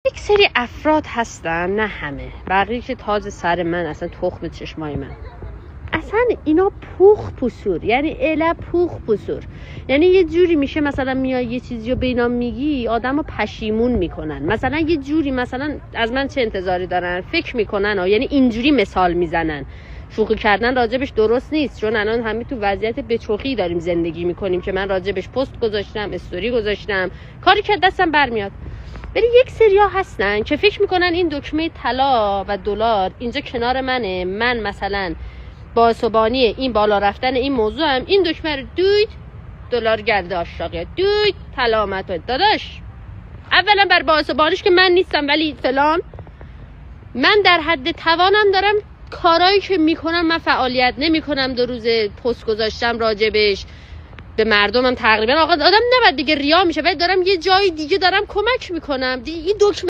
یک سری افراد هستن، نه همه، بقیه که تاج سر من، اصلا تخم چشمای من، اصلا اینا پوخ پسور، یعنی اله پوخ پسور، یعنی یه جوری میشه مثلا میای یه چیزی رو به اینا میگی آدم رو پشیمون میکنن، مثلا یه جوری مثلا از من چه انتظاری دارن فکر میکنن یعنی اینجوری مثال میزنن. شوخی کردن راجبش درست نیست، چون الان همه تو وضعیت بچوخی داریم زندگی میکنیم که من راجبش پست گذاشتم، استوری گذاشتم، کاری که دستم برمیاد. ولی یک سریا هستن که فکر میکنن این دکمه طلا و دلار اینجا کنار منه، من مثلا باعثبانی این بالا رفتن این موضوع هم این دکمه رو دوید دلار گرده آشاقیه، دوید طلامت داداش. اولا بر باعثبانیش که من نیستم، ولی فلان من در حد توانم دارم کارایی که میکنم، من فعالیت نمیکنم، 2 روز پست گذاشتم راجبش به مردمم تقریبا. آقا آدم نباید دیگه ریا میشه، ولی دارم یه جای دیگه دارم کمک میکنم. این دکمه